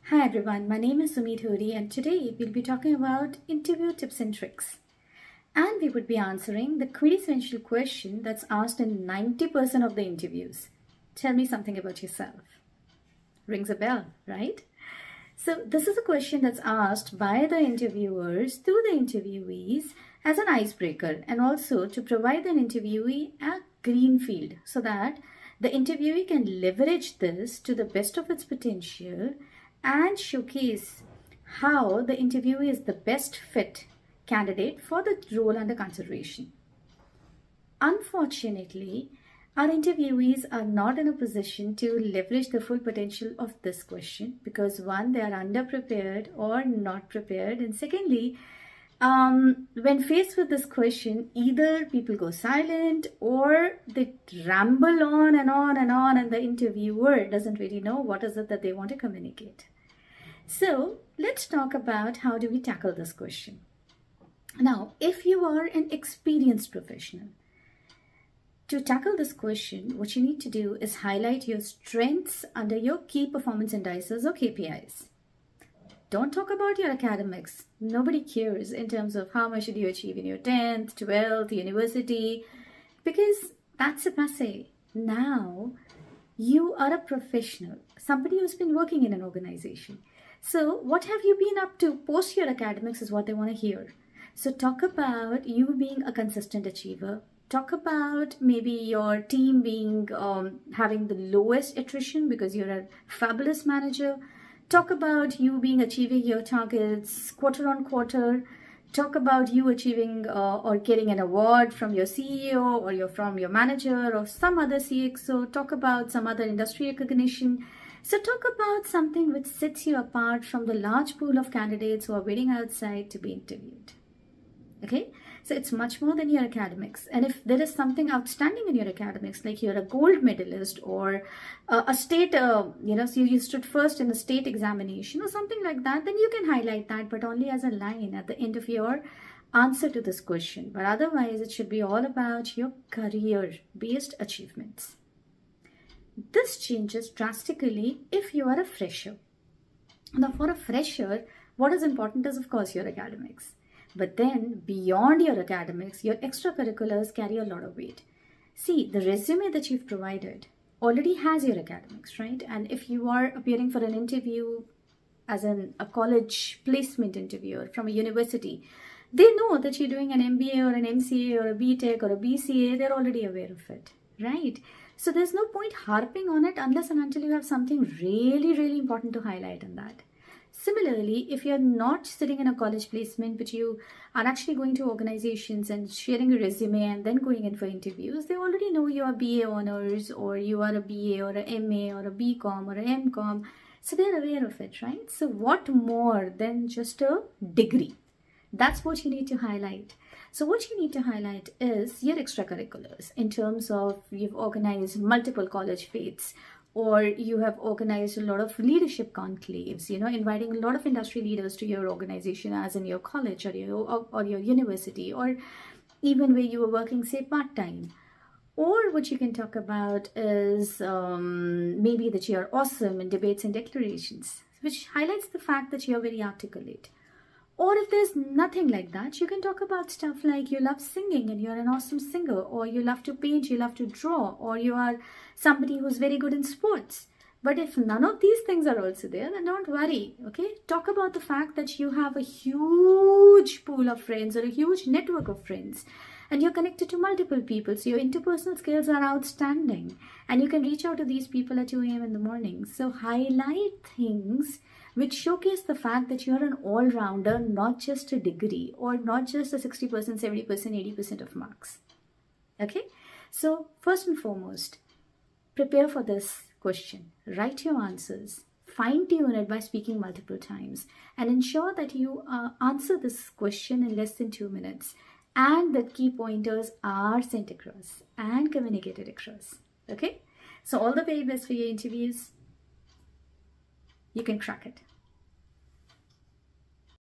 Hi everyone, my name is Sumit Huri and today we'll be talking about interview tips and tricks. And we would be answering the quintessential question that's asked in 90% of the interviews. Tell me something about yourself. Rings a bell, right? So this is a question that's asked by the interviewers to the interviewees as an icebreaker and also to provide an interviewee a greenfield so that the interviewee can leverage this to the best of its potential and showcase how the interviewee is the best fit candidate for the role under consideration. Unfortunately, our interviewees are not in a position to leverage the full potential of this question because one, they are underprepared or not prepared, and secondly, when faced with this question, either people go silent or they ramble on and on and on, and the interviewer doesn't really know what is it that they want to communicate. So let's talk about how do we tackle this question. Now, if you are an experienced professional, to tackle this question, what you need to do is highlight your strengths under your key performance indices or KPIs. Don't talk about your academics. Nobody cares in terms of how much did you achieve in your 10th, 12th, university, because that's a passe. Now, you are a professional, somebody who's been working in an organization. So what have you been up to post your academics is what they want to hear. So talk about you being a consistent achiever. Talk about maybe your team being having the lowest attrition because you're a fabulous manager. Talk about you being achieving your targets quarter on quarter. Talk about you achieving or getting an award from your CEO or from your manager or some other CXO. Talk about some other industry recognition. So talk about something which sets you apart from the large pool of candidates who are waiting outside to be interviewed. Okay, so it's much more than your academics. And if there is something outstanding in your academics, like you're a gold medalist or a state, so you stood first in a state examination or something like that, then you can highlight that, but only as a line at the end of your answer to this question. But otherwise, it should be all about your career-based achievements. This changes drastically if you are a fresher. Now, for a fresher, what is important is, of course, your academics. But then beyond your academics, your extracurriculars carry a lot of weight. See, the resume that you've provided already has your academics, right? And if you are appearing for an interview as a college placement interviewer from a university, they know that you're doing an MBA or an MCA or a BTech or a BCA. They're already aware of it, right? So there's no point harping on it unless and until you have something really, really important to highlight in that. Similarly, if you're not sitting in a college placement, but you are actually going to organizations and sharing a resume and then going in for interviews, they already know you are BA honors or you are a BA or a MA or a BCom or a MCom. So they're aware of it, right? So what more than just a degree? That's what you need to highlight. So what you need to highlight is your extracurriculars in terms of you've organized multiple college fetes, or you have organized a lot of leadership conclaves, inviting a lot of industry leaders to your organization as in your college or your university, or even where you were working, say, part-time. Or what you can talk about is maybe that you're awesome in debates and declarations, which highlights the fact that you're very articulate. Or if there's nothing like that, you can talk about stuff like you love singing and you're an awesome singer, or you love to paint, you love to draw, or you are somebody who's very good in sports. But if none of these things are also there, then don't worry, okay? Talk about the fact that you have a huge pool of friends or a huge network of friends, and you're connected to multiple people, so your interpersonal skills are outstanding, and you can reach out to these people at 2 a.m. in the morning. So highlight things which showcase the fact that you're an all-rounder, not just a degree or not just a 60%, 70%, 80% of marks. Okay? So first and foremost, prepare for this question. Write your answers. Fine-tune it by speaking multiple times and ensure that you answer this question in less than 2 minutes and that key pointers are sent across and communicated across. Okay? So all the very best for your interviews. You can crack it.